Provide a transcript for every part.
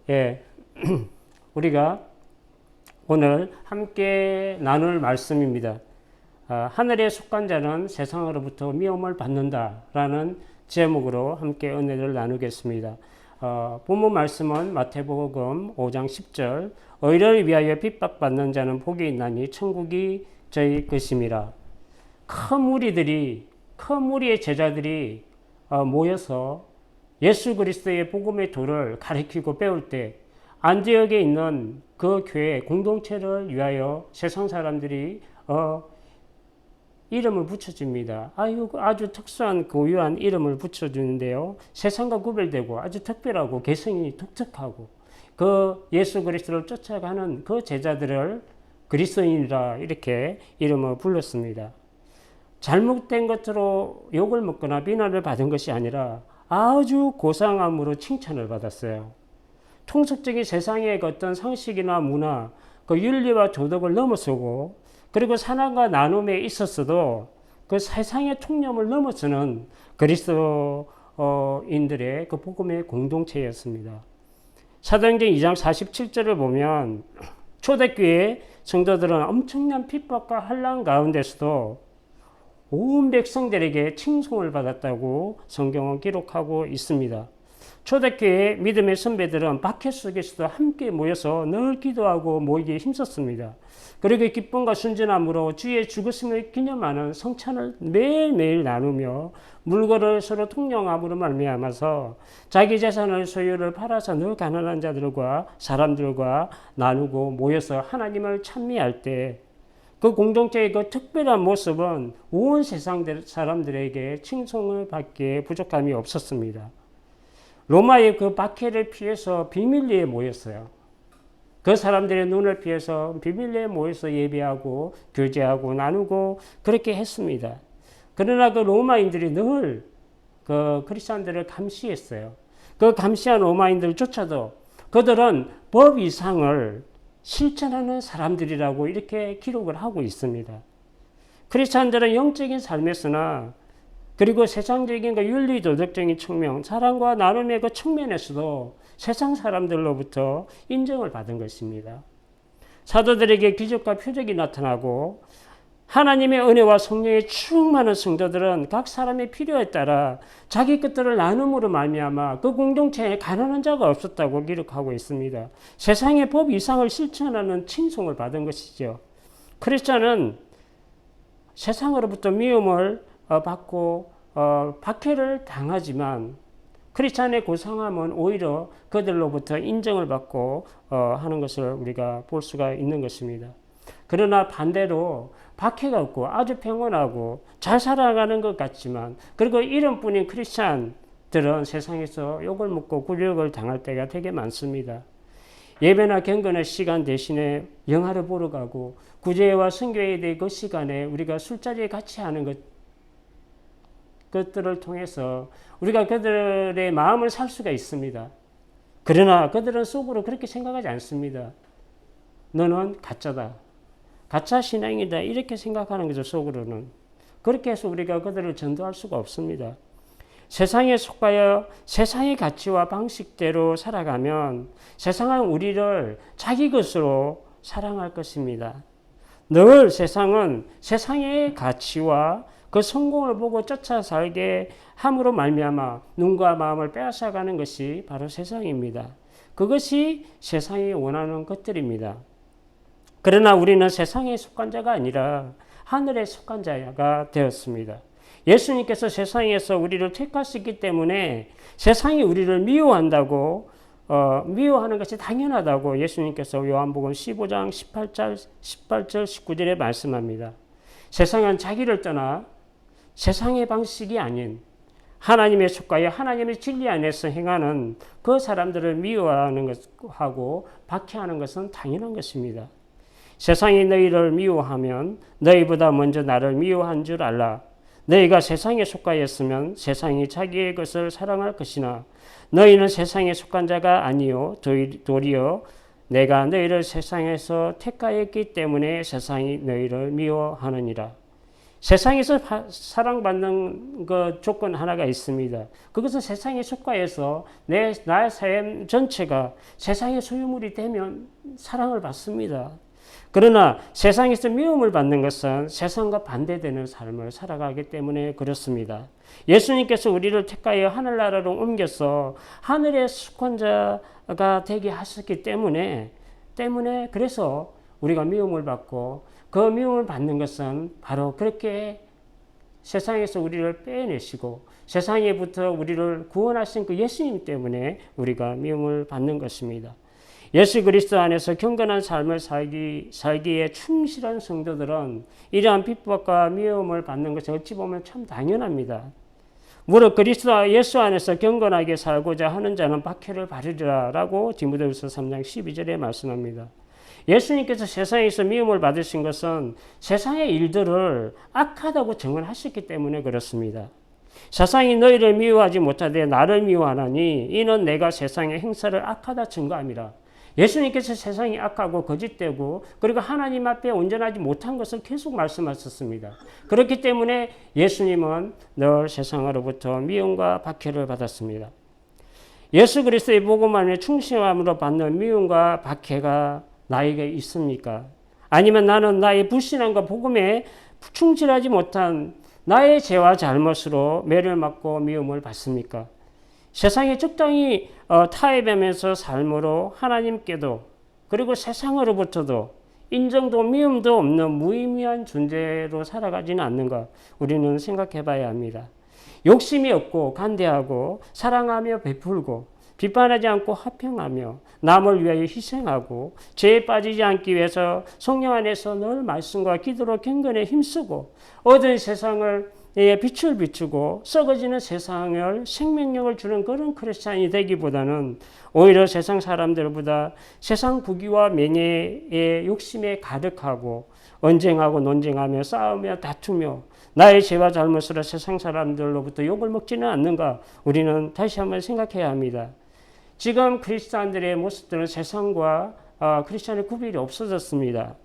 예, 우리가 오늘 함께 나눌 말씀입니다. 하늘에 속한 자는 세상으로부터 미움을 받는다라는 제목으로 함께 은혜를 나누겠습니다. 본문 말씀은 마태복음 5장 10절 의를 위하여 핍박받는 자는 복이 있나니 천국이 저희 것임이라. 큰 무리의 제자들이 모여서 예수 그리스도의 복음의 도를 가르치고 배울 때 안디옥에 있는 그 교회 공동체를 위하여 세상 사람들이 이름을 붙여줍니다. 아주 특수한 고유한 이름을 붙여주는데요. 세상과 구별되고 아주 특별하고 개성이 독특하고 그 예수 그리스도를 쫓아가는 그 제자들을 그리스도인이라 이렇게 이름을 불렀습니다. 잘못된 것으로 욕을 먹거나 비난을 받은 것이 아니라 아주 고상함으로 칭찬을 받았어요. 통속적인 세상의 어떤 상식이나 문화, 그 윤리와 도덕을 넘어서고 그리고 사랑과 나눔에 있었어도 그 세상의 통념을 넘어서는 그리스도인들의 그 복음의 공동체였습니다. 사도행전 2장 47절을 보면 초대교회 성도들은 엄청난 핍박과 환난 가운데서도 온 백성들에게 칭송을 받았다고 성경은 기록하고 있습니다. 초대교회 믿음의 선배들은 박해 속에서도 함께 모여서 늘 기도하고 모이기에 힘썼습니다. 그리고 기쁨과 순전함으로 주의 죽으심을 기념하는 성찬을 매일매일 나누며 물건을 서로 통용함으로 말미암아서 자기 재산을 소유를 팔아서 늘 가난한 자들과 사람들과 나누고 모여서 하나님을 찬미할 때 그 공동체의 그 특별한 모습은 온 세상 사람들에게 칭송을 받기에 부족함이 없었습니다. 로마의 그 박해를 피해서 비밀리에 모였어요. 그 사람들의 눈을 피해서 비밀리에 모여서 예배하고 교제하고 나누고 그렇게 했습니다. 그러나 그 로마인들이 늘 그 크리스천들을 감시했어요. 그 감시한 로마인들조차도 그들은 법 이상을 실천하는 사람들이라고 이렇게 기록을 하고 있습니다. 크리스천들은 영적인 삶에서나 그리고 세상적인 그 윤리 도덕적인 측면, 사랑과 나눔의 그 측면에서도 세상 사람들로부터 인정을 받은 것입니다. 사도들에게 기적과 표적이 나타나고 하나님의 은혜와 성령의 충만한 성도들은 각 사람의 필요에 따라 자기 것들을 나눔으로 말미암아 그 공동체에 가난한 자가 없었다고 기록하고 있습니다. 세상의 법 이상을 실천하는 칭송을 받은 것이죠. 크리스천은 세상으로부터 미움을 받고 박해를 당하지만 크리스찬의 고상함은 오히려 그들로부터 인정을 받고 하는 것을 우리가 볼 수가 있는 것입니다. 그러나 반대로 박해가 없고 아주 평온하고 잘 살아가는 것 같지만 그리고 이름뿐인 크리스찬들은 세상에서 욕을 먹고 굴욕을 당할 때가 되게 많습니다. 예배나 경건의 시간 대신에 영화를 보러 가고 구제와 선교에 대해 그 시간에 우리가 술자리에 같이 하는 것들을 통해서 우리가 그들의 마음을 살 수가 있습니다. 그러나 그들은 속으로 그렇게 생각하지 않습니다. 너는 가짜다. 가짜 신앙이다. 이렇게 생각하는 거죠. 속으로는. 그렇게 해서 우리가 그들을 전도할 수가 없습니다. 세상에 속하여 세상의 가치와 방식대로 살아가면 세상은 우리를 자기 것으로 사랑할 것입니다. 늘 세상은 세상의 가치와 그 성공을 보고 쫓아 살게 함으로 말미암아 눈과 마음을 빼앗아가는 것이 바로 세상입니다. 그것이 세상이 원하는 것들입니다. 그러나 우리는 세상에 속한 자가 아니라 하늘에 속한 자가 되었습니다. 예수님께서 세상에서 우리를 택하셨기 때문에 세상이 우리를 미워한다고 미워하는 것이 당연하다고 예수님께서 요한복음 15장 18절 19절에 말씀합니다. 세상은 자기를 떠나 세상의 방식이 아닌 하나님의 속하여 하나님의 진리 안에서 행하는 그 사람들을 미워하는 것하고 박해하는 것은 당연한 것입니다. 세상이 너희를 미워하면 너희보다 먼저 나를 미워한 줄 알라. 너희가 세상에 속하였으면 세상이 자기의 것을 사랑할 것이나 너희는 세상에 속한 자가 아니요 도리어 내가 너희를 세상에서 택하였기 때문에 세상이 너희를 미워하느니라. 세상에서 사랑받는 그 조건 하나가 있습니다. 그것은 세상에 속하여서 나의 삶 전체가 세상의 소유물이 되면 사랑을 받습니다. 그러나 세상에서 미움을 받는 것은 세상과 반대되는 삶을 살아가기 때문에 그렇습니다. 예수님께서 우리를 택하여 하늘나라로 옮겨서 하늘의 수권자가 되게 하셨기 때문에 그래서 우리가 미움을 받고 그 미움을 받는 것은 바로 그렇게 세상에서 우리를 빼내시고 세상에부터 우리를 구원하신 그 예수님 때문에 우리가 미움을 받는 것입니다. 예수 그리스도 안에서 경건한 삶을 살기에 충실한 성도들은 이러한 핍박과 미움을 받는 것이 어찌 보면 참 당연합니다. 무릇 그리스도 예수 안에서 경건하게 살고자 하는 자는 박해를 받으리라 라고 디모데후서 3장 12절에 말씀합니다. 예수님께서 세상에서 미움을 받으신 것은 세상의 일들을 악하다고 정언하셨기 때문에 그렇습니다. 세상이 너희를 미워하지 못하되 나를 미워하나니 이는 내가 세상의 행사를 악하다 증거함이라. 예수님께서 세상이 악하고 거짓되고 그리고 하나님 앞에 온전하지 못한 것을 계속 말씀하셨습니다. 그렇기 때문에 예수님은 늘 세상으로부터 미움과 박해를 받았습니다. 예수 그리스도의 복음 안에 충실함으로 받는 미움과 박해가 나에게 있습니까? 아니면 나는 나의 불신함과 복음에 충실하지 못한 나의 죄와 잘못으로 매를 맞고 미움을 받습니까? 세상에 적당히 타협하면서 삶으로 하나님께도 그리고 세상으로부터도 인정도 미움도 없는 무의미한 존재로 살아가지는 않는가 우리는 생각해 봐야 합니다. 욕심이 없고 간대하고 사랑하며 베풀고 비판하지 않고 화평하며 남을 위하여 희생하고 죄에 빠지지 않기 위해서 성령 안에서 늘 말씀과 기도로 경건에 힘쓰고 어두운 세상을 빛을 비추고 썩어지는 세상을 생명력을 주는 그런 크리스찬이 되기보다는 오히려 세상 사람들보다 세상 부귀와 명예의 욕심에 가득하고 언쟁하고 논쟁하며 싸우며 다투며 나의 죄와 잘못으로 세상 사람들로부터 욕을 먹지는 않는가 우리는 다시 한번 생각해야 합니다. 지금 크리스찬들의 모습들은 세상과 크리스찬의 구별이 없어졌습니다.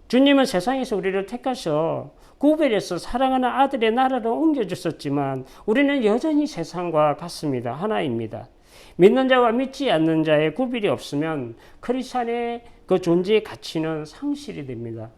주님은 세상에서 우리를 택하셔 구별해서 사랑하는 아들의 나라로 옮겨주셨지만 우리는 여전히 세상과 같습니다. 하나입니다. 믿는 자와 믿지 않는 자의 구별이 없으면 크리스찬의 그 존재의 가치는 상실이 됩니다.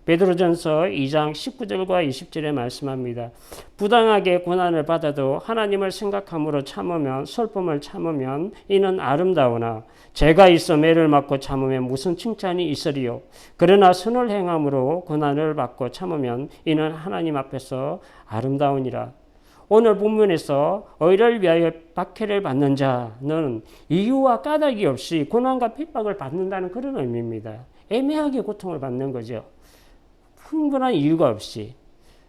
베드로전서 2장 19절과 20절에 말씀합니다. 부당하게 고난을 받아도 하나님을 생각함으로 참으면 슬픔을 참으면 이는 아름다우나 죄가 있어 매를 맞고 참으면 무슨 칭찬이 있으리요. 그러나 선을 행함으로 고난을 받고 참으면 이는 하나님 앞에서 아름다우니라. 오늘 본문에서 의를 위하여 박해를 받는 자는 이유와 까닭이 없이 고난과 핍박을 받는다는 그런 의미입니다. 애매하게 고통을 받는 거죠. 충분한 이유가 없이.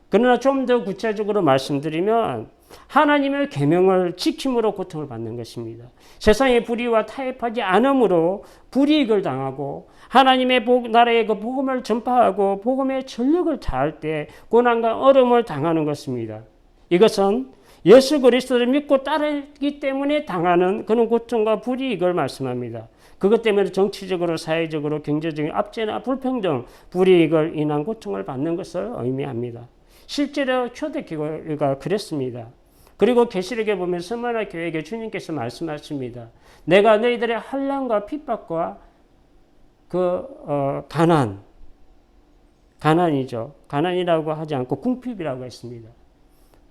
그러나 좀 더 구체적으로 말씀드리면 하나님의 계명을 지킴으로 고통을 받는 것입니다. 세상의 불의와 타협하지 않음으로 불이익을 당하고 하나님의 나라의 그 복음을 전파하고 복음의 전력을 다할 때 고난과 어려움을 당하는 것입니다. 이것은 예수 그리스도를 믿고 따르기 때문에 당하는 그런 고통과 불이익을 말씀합니다. 그것 때문에 정치적으로 사회적으로 경제적인 압제나 불평등, 불이익을 인한 고통을 받는 것을 의미합니다. 실제로 초대교회가 그랬습니다. 그리고 계시록에 보면 스무나 교회에게 주님께서 말씀하십니다. 내가 너희들의 환난과 핍박과 가난이죠. 가난이라고 하지 않고 궁핍이라고 했습니다.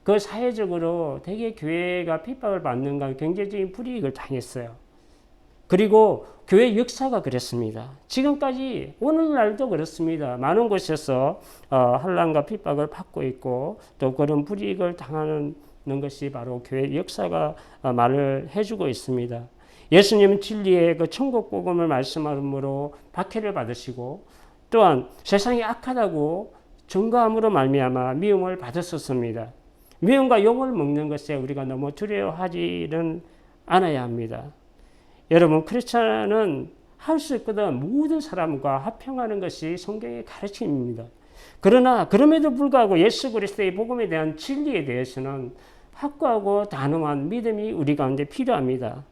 그 사회적으로 되게 교회가 핍박을 받는가 경제적인 불이익을 당했어요. 그리고 교회 역사가 그랬습니다. 지금까지 오늘날도 그렇습니다. 많은 곳에서 환난과 핍박을 받고 있고 또 그런 불이익을 당하는 것이 바로 교회 역사가 말을 해주고 있습니다. 예수님은 진리의 그 천국 복음을 말씀함으로 박해를 받으시고 또한 세상이 악하다고 증거함으로 말미암아 미움을 받았었습니다. 미움과 욕을 먹는 것에 우리가 너무 두려워하지는 않아야 합니다. 여러분 크리스찬은 할 수 있거든 모든 사람과 화평하는 것이 성경의 가르침입니다. 그러나 그럼에도 불구하고 예수 그리스도의 복음에 대한 진리에 대해서는 확고하고 단호한 믿음이 우리 가운데 필요합니다.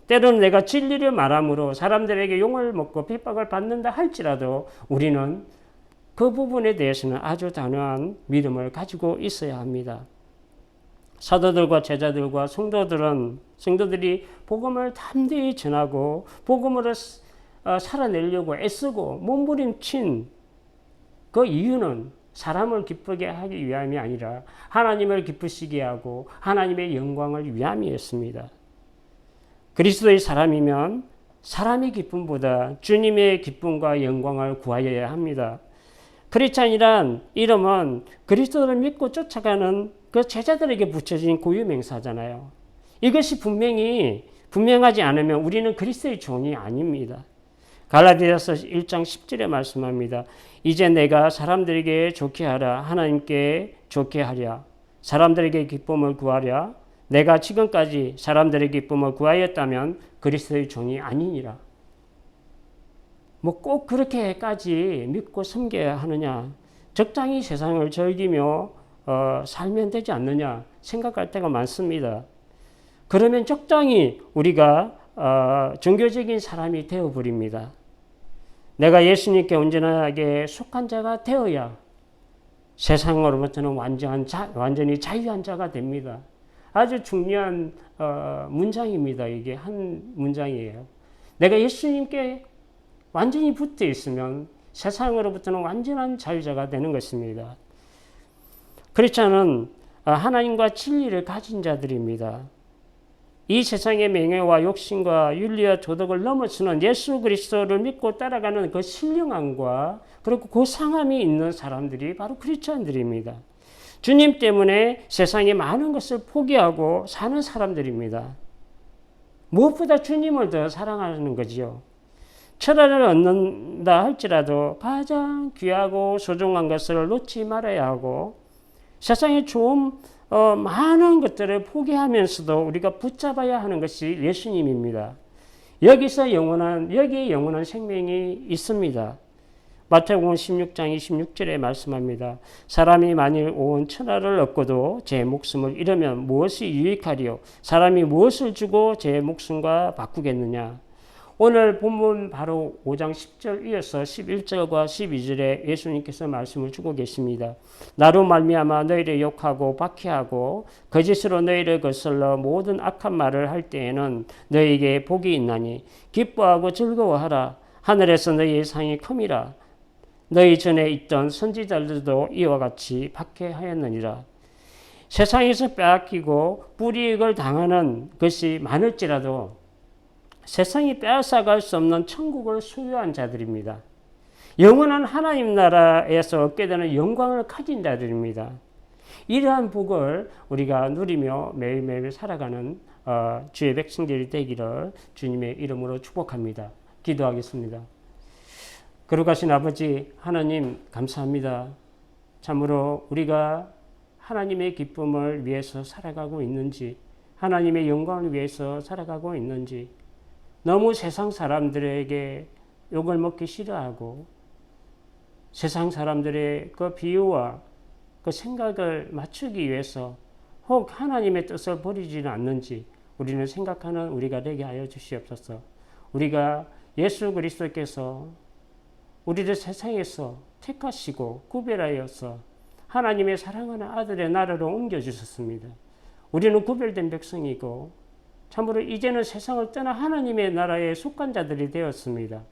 때로는 내가 진리를 말함으로 사람들에게 욕을 먹고 핍박을 받는다 할지라도 우리는 그 부분에 대해서는 아주 단호한 믿음을 가지고 있어야 합니다. 사도들과 제자들과 성도들이 복음을 담대히 전하고 복음으로 살아내려고 애쓰고 몸부림친 그 이유는 사람을 기쁘게 하기 위함이 아니라 하나님을 기쁘시게 하고 하나님의 영광을 위함이었습니다. 그리스도의 사람이면 사람의 기쁨보다 주님의 기쁨과 영광을 구하여야 합니다. 크리스찬이란 이름은 그리스도를 믿고 쫓아가는 그 제자들에게 붙여진 고유명사잖아요. 이것이 분명하지 않으면 우리는 그리스도의 종이 아닙니다. 갈라디아서 1장 10절에 말씀합니다. 이제 내가 사람들에게 좋게 하라. 하나님께 좋게 하랴. 사람들에게 기쁨을 구하랴. 내가 지금까지 사람들의 기쁨을 구하였다면 그리스도의 종이 아니니라. 뭐 꼭 그렇게까지 믿고 섬겨야 하느냐. 적당히 세상을 즐기며 살면 되지 않느냐 생각할 때가 많습니다. 그러면 적당히 우리가 종교적인 사람이 되어버립니다. 내가 예수님께 온전하게 속한 자가 되어야 세상으로부터는 완전히 자유한 자가 됩니다. 아주 중요한 문장입니다. 이게 한 문장이에요. 내가 예수님께 완전히 붙어 있으면 세상으로부터는 완전한 자유자가 되는 것입니다. 크리스찬은 하나님과 진리를 가진 자들입니다. 이 세상의 명예와 욕심과 윤리와 도덕을 넘어서는 예수 그리스도를 믿고 따라가는 그 신령함과 그리고 그 상함이 있는 사람들이 바로 크리스찬들입니다. 주님 때문에 세상의 많은 것을 포기하고 사는 사람들입니다. 무엇보다 주님을 더 사랑하는 거지요. 천하를 얻는다 할지라도 가장 귀하고 소중한 것을 놓지 말아야 하고 세상에 좋은 많은 것들을 포기하면서도 우리가 붙잡아야 하는 것이 예수님입니다. 여기에 영원한 생명이 있습니다. 마태복음 16장 26절에 말씀합니다. 사람이 만일 온 천하를 얻고도 제 목숨을 잃으면 무엇이 유익하리요? 사람이 무엇을 주고 제 목숨과 바꾸겠느냐? 오늘 본문 바로 5장 10절 이어서 11절과 12절에 예수님께서 말씀을 주고 계십니다. 나로 말미암아 너희를 욕하고 박해하고 거짓으로 너희를 거슬러 모든 악한 말을 할 때에는 너희에게 복이 있나니 기뻐하고 즐거워하라. 하늘에서 너희의 상이 큼이라. 너희 전에 있던 선지자들도 이와 같이 박해하였느니라. 세상에서 빼앗기고 불이익을 당하는 것이 많을지라도 세상이 빼앗아갈 수 없는 천국을 소유한 자들입니다. 영원한 하나님 나라에서 얻게 되는 영광을 가진 자들입니다. 이러한 복을 우리가 누리며 매일매일 살아가는 주의 백성들이 되기를 주님의 이름으로 축복합니다. 기도하겠습니다. 거룩하신 아버지 하나님 감사합니다. 참으로 우리가 하나님의 기쁨을 위해서 살아가고 있는지 하나님의 영광을 위해서 살아가고 있는지 너무 세상 사람들에게 욕을 먹기 싫어하고 세상 사람들의 그 비유와 그 생각을 맞추기 위해서 혹 하나님의 뜻을 버리지는 않는지 우리는 생각하는 우리가 되게 하여 주시옵소서. 우리가 예수 그리스도께서 우리를 세상에서 택하시고 구별하여서 하나님의 사랑하는 아들의 나라로 옮겨주셨습니다. 우리는 구별된 백성이고 참으로 이제는 세상을 떠나 하나님의 나라에 속한 자들이 되었습니다.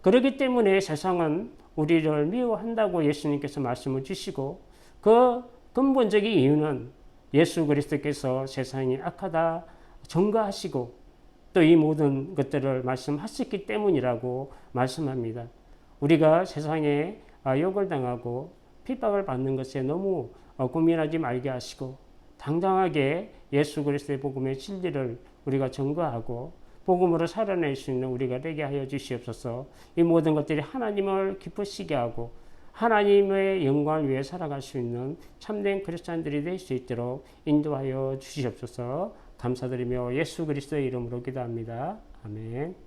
그렇기 때문에 세상은 우리를 미워한다고 예수님께서 말씀을 주시고 그 근본적인 이유는 예수 그리스도께서 세상이 악하다 전가하시고 또 이 모든 것들을 말씀하셨기 때문이라고 말씀합니다. 우리가 세상에 욕을 당하고 핍박을 받는 것에 너무 고민하지 말게 하시고 당당하게 예수 그리스도의 복음의 진리를 우리가 전거하고 복음으로 살아낼 수 있는 우리가 되게 하여 주시옵소서. 이 모든 것들이 하나님을 기쁘시게 하고 하나님의 영광을 위해 살아갈 수 있는 참된 크리스찬들이 될 수 있도록 인도하여 주시옵소서. 감사드리며 예수 그리스도의 이름으로 기도합니다. 아멘.